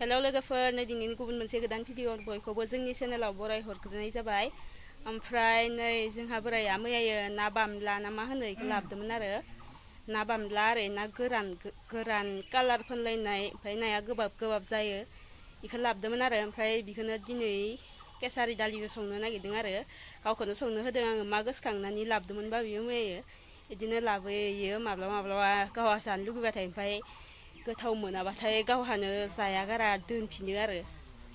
Hello लोगोफोर नै दिनैनि गुबुन मोनसे गोदान भिडिअ बयखौबो जोंनि चेनेलाव बराय हरग्रोनाय जाबाय। ओमफ्राय नै जोंहा बोराया मैयायो ना बामला ना मा होनो इखौ लाबोदोंमोन आरो ना बामला आरो ना गोरान कालार फोनलायनाय ओमफ्राय नाया गोबाब जायो इखौ लाबोदोंमोन आरो ओमफ्राय बिखौनो दिनै केसारि दालिजों संनो नागिरदों आरो गावखौनो संनो होदों आङो मा गोसोखांनानै लाबोदोंमोनबा बियो मैयायो बिदिनो लाबोयो माब्लाबा गावहा जानो लुगैबाथाय ओमफ्राय गोथाव मोनाबाथाय गावहानो जाया गारा दोनफिनो आरो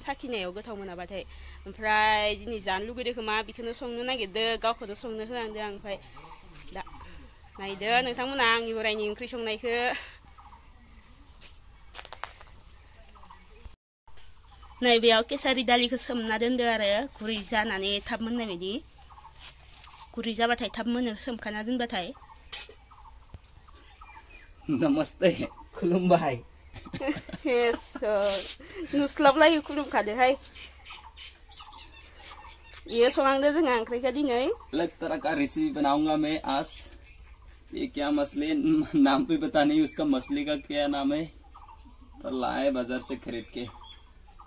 साखिनायाव गोथाव मोनाबाथाय ओमफ्राय दिनै जानो लुगैदों खोमा बेखौनो संनो नागिरदों गावखौनो संनो होलांदों आं ओमफ्राय दा नायदो नोंथांमोना आंनि बोरायनि ओंख्रि संनायखौ नैबेयाव केसारि दालिखौ सोमना दोनदो आरो गुरै जानानै थाब मोननाय बायदि गुरै जाबाथाय थाब मोनो सोमखाना दोनबाथाय नमस्ते खुलुमबाय नुस्लाबलायो खुलुमखादोहाय ये संहांदो जोंहा ओंख्रिखौ दिनै अलग तरह का रेसिपी बनाऊंगा मैं आज। ये क्या मछली नाम भी पता नहीं उसका, मछली का क्या नाम है, पर लाए बाजार से खरीद के,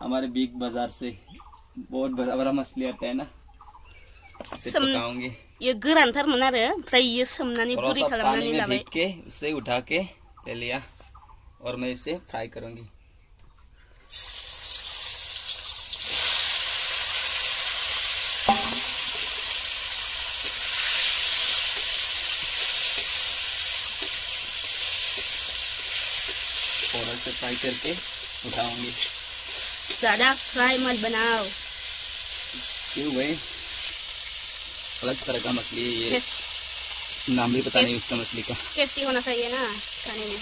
हमारे बिग बाजार से बहुत बड़ा बड़ा मछली आता है ना, पकाऊंगी। ये गोरानथारमोन आरो ओमफ्राय ये सोमनानै गुरै खालामनानै लाबाय, भीग के उससे उठा के ले लिया और मैं इसे फ्राई करूंगी। और इसे फ्राई करके उठाऊंगी। ज्यादा फ्राई मत बनाओ। क्यों भाई? अलग तरह का मछली है ये, नाम भी पता नहीं उसका मछली का। टेस्टी होना चाहिए ना खाने में।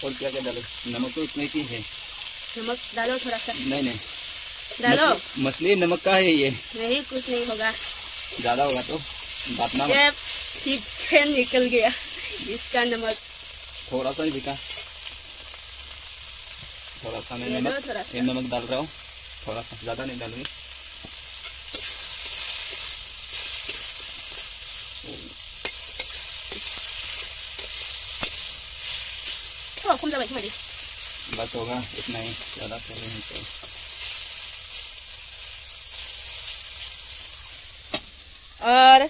और क्या क्या डालो? नमक तो इसमें ही है। नमक डालो थोड़ा सा। नहीं डालो। मछली नमक का है ये। नहीं कुछ नहीं होगा। ज्यादा होगा तो बात ना। ठीक है निकल गया इसका नमक। थोड़ा सा ही दिखा, थोड़ा सा मैं नमक डाल रहा हूँ, थोड़ा सा, ज्यादा नहीं डालूंगी। बस होगा इतना ही, ज्यादा तो नहीं चाहिए। और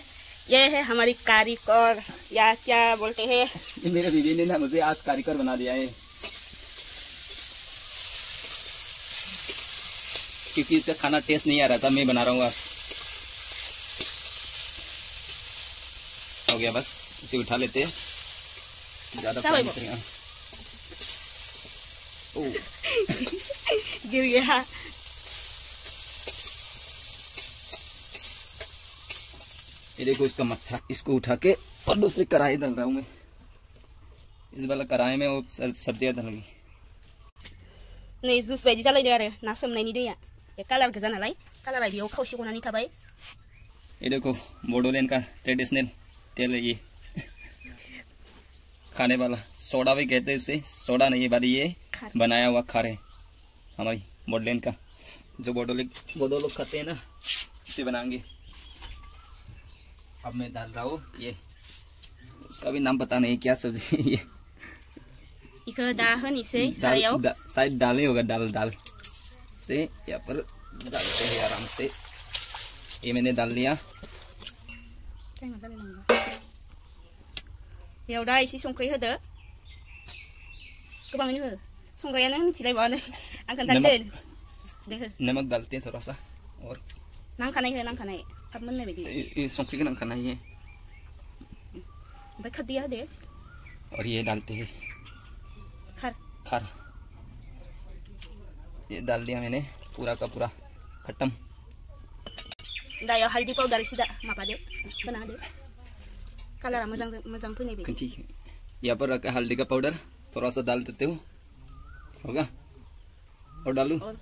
ये है हमारी कारीगर या क्या बोलते हैं, ये मेरे बीवी ने ना मुझे आज कारीगर बना दिया है, क्योंकि इसका खाना टेस्ट नहीं आ रहा था, मैं बना रहा हूँ आज। हो गया बस, इसे उठा लेते हैं, ज्यादा फ्राई नहीं करेंगे। गिर गया। ये देखो इसका मट्ठा, इसको उठा के और दूसरी कढ़ाई डाल रहा हूँ मैं। इस वाला कढ़ाई में वो सब्जियां डालूंगी। नै जुस बायदि जालायदो आरो ना सोमनायनि दैया बे कालार गोजा नालाय कालारा बेयाव खावसे गनानै थाबाय। ये देखो बोडोलैंड का ट्रेडिशनल तेल है ये, खाने वाला सोडा भी कहते हैं उसे, सोडा नहीं है, ये बनाया हुआ खार है हमारी बोडोलैंड का, जो बोडो लोग खाते हैं ना, इसे बनाएंगे। अब मैं डाल रहा हूँ ये, उसका भी नाम पता नहीं क्या सब्जी है ये, शायद दाल ही होगा, दाल से यहाँ पर डालते हैं आराम से। ये मैंने डाल दिया। बेयाव दा एसे संख्रि होदो, गोबाङैनो हो, संग्रायानो मिथिलायबावानो आं खोन्थादो। नमक डालते हैं थोड़ा सा और नांखानाय हो, नांखानाय थाब मोननाय बायदि। ये संख्रि का नांखानाय है, ओमफ्राय खारदैया होदो। और ये डालते हैं खार, ये डाल दिया मैंने पूरा का पूरा खत्म। दायाव हल्दी पाउडार एसे माबादो होना होदो, कालारा मोजां फैनाय बायदि। यहाँ पर रखा हल्दी का पाउडर, थोड़ा सा डाल देते हो, होगा? और डालू? और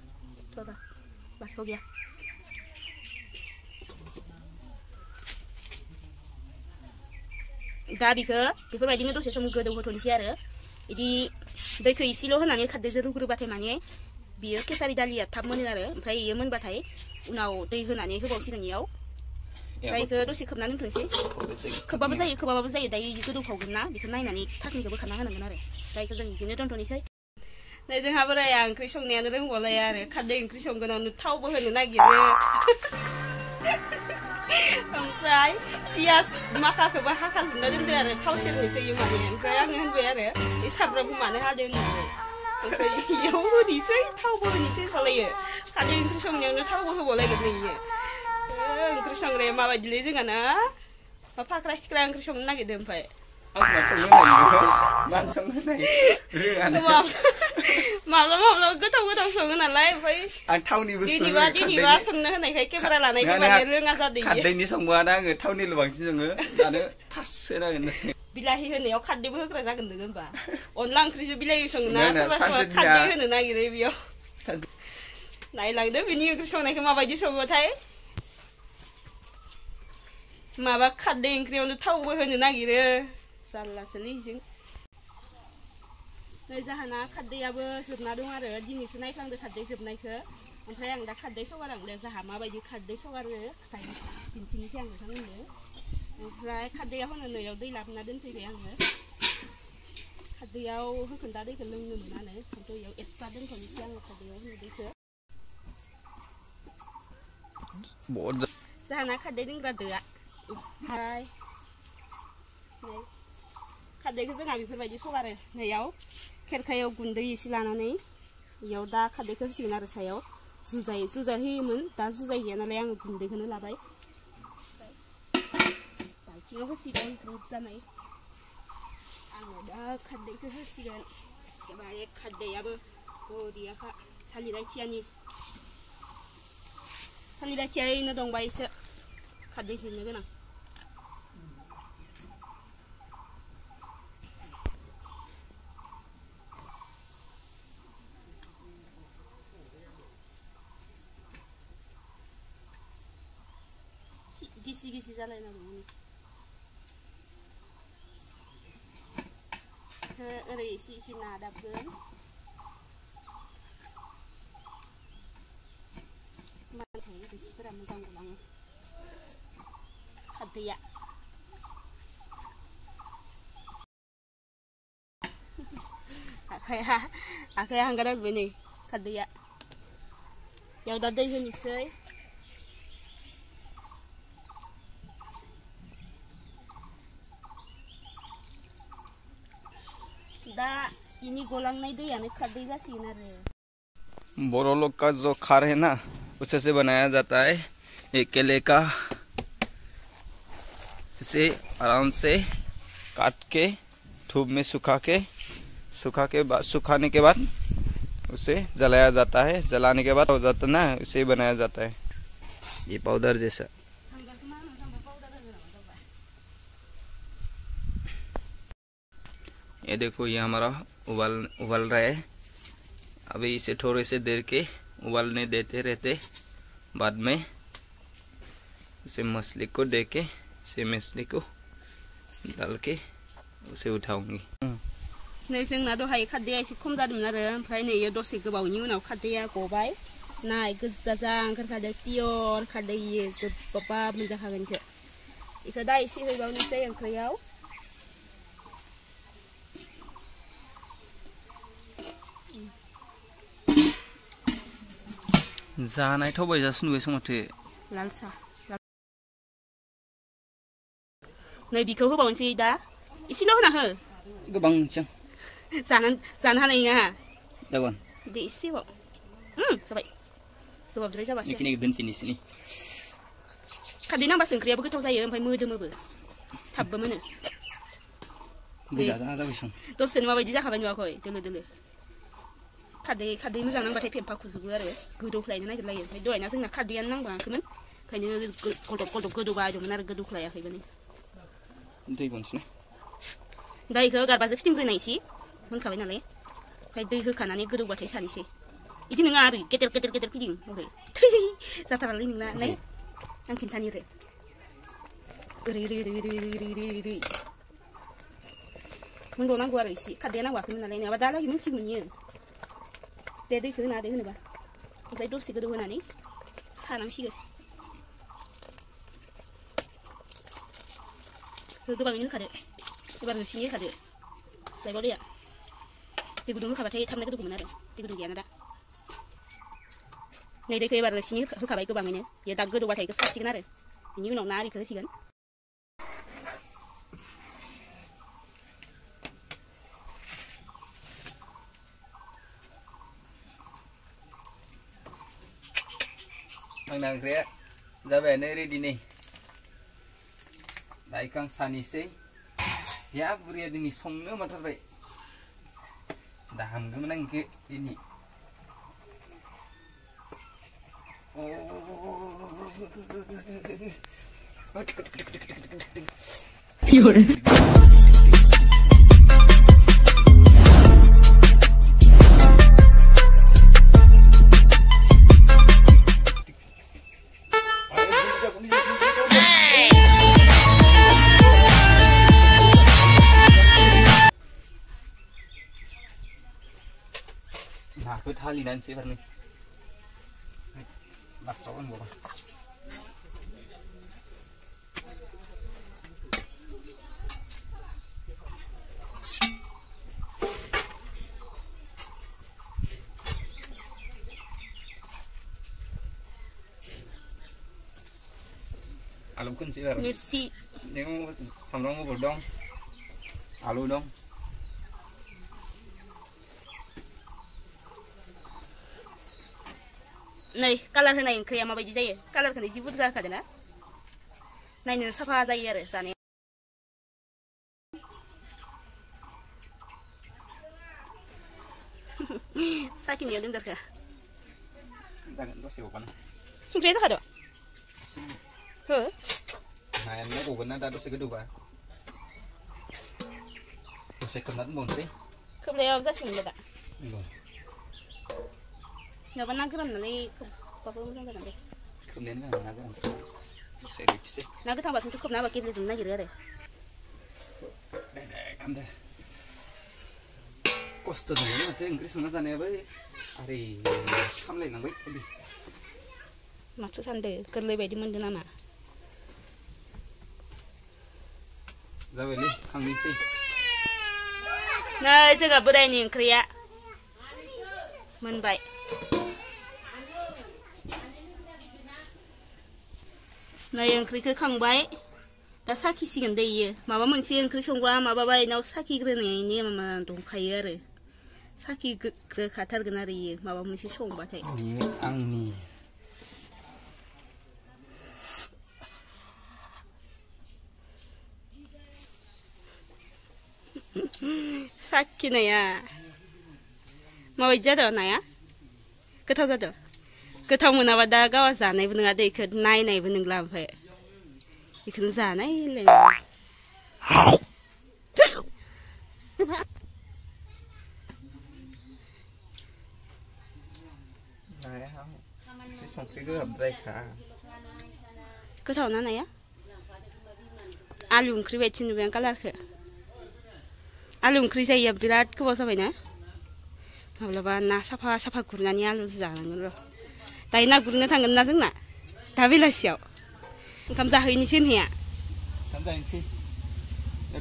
थोड़ा, बस हो गया। दा बेखौ बेफोरबायदिनो दसे सम गोदौ होथ'नोसै आरो बिदि दैखौ इसेल' होनानै खारदैजों रुग्रोबाथाय माने बियो केसारि दालिया थाब मोनो आरो ओमफ्राय इयो मोनबाथाय उनाव दै होनानै होबावसिगोन इयाव। ओमफ्राय बेखौ दसे खोबनानै दोनथ'नोसै, खोबाबाबो जायो दायो गोदौफावगोन ना, बेखौ नायनानै थाखनिखौ बोखारना होनांगोन आरो। दा बेखौ जों बिदिनो दोनथ'नोसै। नै जोंहा बोराया ओंख्रि संनायानो रोंबावलाया आरो खारदै ओंख्रि संगोनावनो थावबो होनो नागिरो ओमफ्राय पियास माखाखौबो हाखाजोबना दोनदो आरो थाव सेरनोसै माने ओमफ्राय आङो होनबाय आरो बे सामब्रामखौ मानो हादों होननानै ओमफ्राय इयाव होनोसै थावबो होनोसै होनबालायो खारदै ओंख्रि संनायावनो थावबो होबावलायगोन नै इयो ओंख्रि संग्राया माबायदिलै जोंहाना फाख्रा सिख्रा ओंख्रि संनो नागिरदों ओमफ्राय माब्लाबा गोथाव गोथाव सङो नालाय ओमफ्राय आं थावनि दिनैबा संनो होनायखाय केमेरा लानायखौ माने रोङा जादों खारदैनि संबाना आङो थावनिल' बांसिन सङो दानो थाससो नांगोन बिलाहि होनायाव खारदैबो होग्रा जागोन नोङो होमबा अनला ओंख्रिजों बिलाहि सङोना सोरबा सोरबा खारदै होनो नागिरो बेयाव नायलांदो बिनि ओंख्रि संनायखौ माबायदि सङोथाय माबा खारदै ओंख्रियावनो थावबो होनो नागिरो जारलासोलै जों नै जाहाना खारदैयाबो जोबना दं आरो दिनैसो नायफ्लांदो खारदै जोबनायखौ ओमफ्राय आं दा खारदै सगारलांदो जाहा माबायदि खारदै सगारो दिन्थिनोसै आं नोंथांमोननो ओमफ्राय खारदैया होनो नैयाव दै लाबोना दोनफैबाय आङो खारदैयाव होखोन्दा दैखौ लोंनो मोनानो ओमफ्राय इयाव एक्सट्रा दोनथ'नोसै आङो खारदैयाव होनो दैखौ जाहाना खारदै दोनग्रा दोआ ओमफ्राय खारदैखौ जोंहा बेफोरबायदि सगारो नैयाव खेरखायाव गुन्दै एसे लानानै इयाव दा खारदैखौ होसिगोन आरो सायाव जुजाय होयोमोन दा जुजाय गैया नालाय आङो गुन्दैखौनो लाबाय बाल्थिङाव होसिगोन ग्रुप जानाय आङो दा खारदैखौ होसिगोन एखेबारे खारदैयाबो बरियाखा थालिर आथियायैनो दंबा एसे खारदै जिरनो गोनां गिसि जालायनांगौ ओरै एसे नादाबगोन मानथाय रोसिफोरा मोजां गलाङो खारदैया आखाइया हांगार होबाय नै खारदैया इयाव दा दै होनोसै दा इनि गोलांनाय दैयानो खारदै जासिगोन आरो बोरो लोग का जो खार है ना उसे से बनाया जाता है एक केले का इसे आराम से काट के धूप में सुखाने के बाद उसे जलाया जाता है जलाने के बाद हो जाता ना उसे बनाया जाता है ये पाउडर जैसा ये देखो ये हमारा उबल रहा है अभी इसे थोड़े से देर के उबलने देते रहते बाद में इसे मछली को दे के इसे मछली को डाल के उसे उठाऊंगी नै जोंना दहाय खारदैया एसे खम जादोंमोन आरो ओमफ्राय नै दसे गोबावनि उनाव खारदैया गबाय नाय गोजा ओंखारखादों पियर खारदै गोबाबा मोनजाखागोन इखो दा एसे होबावनोसै ओंख्रियाव जानाय थावबायजासो नुबायसो माथो लाल सा नै बिखौ होबावनोसै दा एसेल' होना हो गोबांसिन जानो हानाय नङा जागोन दे एसेबाव जाबाय गोबाबद्राय जाबासो बेखिनिखौ दोनफिननोसै खारदै नांबासो ओंख्रियाबो गोथाव जायो ओमफ्राय मोदोमोबो थाबबो मोनो दसेनो माबायदि जाखाबाय नुवाखै दोलो खारदै मोजां नांबाथाय फेम्फा खुजोबो आरो गोदौख्लायनो नागिरलायो ओमफ्राय दहायना जोंना खारदैयानो नांबाङाखैमोन ओंखायनो गदब गोदौबाय दंमोन आरो गोदौख्लायाखैमोन दै बनसै दा इखौ गारबाजों फिदिंग्रोनाय एसे मोनखाबाय नालाय ओमफ्राय दै होखानानै गोदौबाथाय सानैसै इदि नङा आरो गेदेर फिदिं ओरै थै जाथारालै नोंना नै आं खिन्थानि ओरै मोनबावनांगौ आरो एसे खारदैया नांबाखैमोन नालाय नङाबा दालागै मोनसिगौमोन इयो दे दैखौ होना दे होनोबा ओमफ्राय दसे गोदौ होनानै सानांसिगोन गोबाङैनो होखादो एबार रोसिनि होखादो लायबाव दैया दै गुदुं होखाबाथाय थाबनो गोदौगौमोन आरो दै गुदुं गैयाना दा नै दैखौ एबार रोसिनि होखाबाय गोबाङैनो बेयो दा गोदौबाथाय बेखौ सासिगोन आरो बिनि उनाव ना आरिखौ होसिगोन आंना ओंख्रिया जाबायानो रेडि नै दा इखौ आं सानैसै या बुरिया दिनै संनो माथारबाय दा हामगौमोन आं इखौ दिनै नाखौ थालिनानैसै एबार नै लास्टआव होनबावबा आलु खोनसै एबार मिर्ची सामब्राम गुफुर दं आलु दं नै कालार होनाय ओंख्रिया माबायदि जायो कालारखौनो जि बुरजा होखादों ना नायनो साफा जायो आरो जानाया साखिनायाव दोनदोरखो जागोन दसे गबानो संख्रिया जाखादो हो नायानो गगोन ना दा दसे गोदौबा दसे खोबना दोनबावनोसै खोबनायाव जासिगोन दा नङाबा ना गोराननानै खोबबाबो मोजां जागोन दे खोबनायानो जागोन ना गोरान दसे रुइथोसै ना गोथांबाथ' खोबना होबा गेब्लेजोबनो नागिरो आरो खामदो खस्थ' दङ माथो ओंख्रि संना जानायाबो आरे सामलायनांबाय माथो सानदो गोरलै बायदि मोनदों नामा जाबायलै खांनोसै नै जोंहा बोरायनि ओंख्रिया मोनबाय नै ओंख्रिखौ खांबाय दा साखिसिगोन दे इयो माबा मोनसे ओंख्रि संबा माबाबा इनाव साखिग्रोनायनि माबा दंखायो आरो साखिग्रोखाथारगोन आरो इयो माबा मोनसे संबाथाय आंनि साखिनाया माबायदि जादों नाया गोथाव जादों गोथाव मोनाबा दा गावा जानायबो नङा दे इखौ नायनायबो नंला ओमफ्राय बेखौनो जानाय गोथाव ना नाया आलु ओंख्रि बायदि नुबाय आं कालारखौ आलु ओंख्रि जायैया बिराद गोबाव जाबायना माब्लाबा ना साफा साफा गुरनानै आलु जानांगोन र' दायो ना गुरनो थांगोन ना जोंना दा बेलासियाव ओंखाम जाहैनोसै होनहैया ओंखाम जाहैनोसै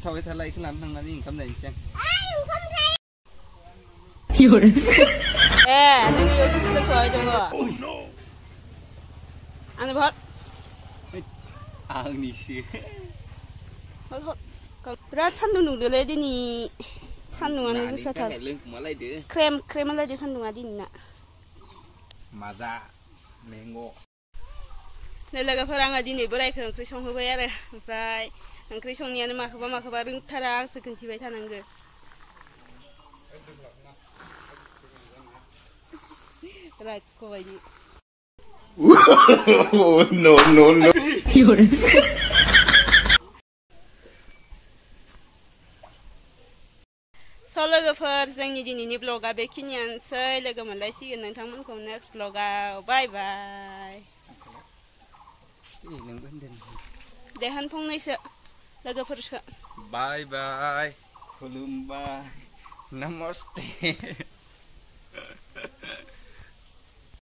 थाबाय थाला इखौ लाना थांनानै ओंखाम जाहैनोसै आं नों इयाव जुइस लोंखाबाय दङ आंनो हर आंनिसो बिराद सान्दुं दुंदोलै दिनै सान्दुंआनो गोसाथार ख्रेम ख्रेम लायदो सान्दुंआ दिनैना माजा मेंग' नै लोगोफोर आङो दिनै बोरायखौ ओंख्रि संहोबाय आरो ओमफ्राय ओंख्रि संनायानो माखौबा रोंथारा आंसो खोन्थिबाय थानांगो रायख'बायदि no स' लोगोफोर जोंनि दिनैनि ब्लगा बेखिनियानोसै लोगो मोनलायसिगोन नोंथांमोनखौ नेक्स्ट ब्लगाव बाय बाय दे होन फंनैसो लोगोफोरखौ बाय बाय खुलुमबाय नमस्ते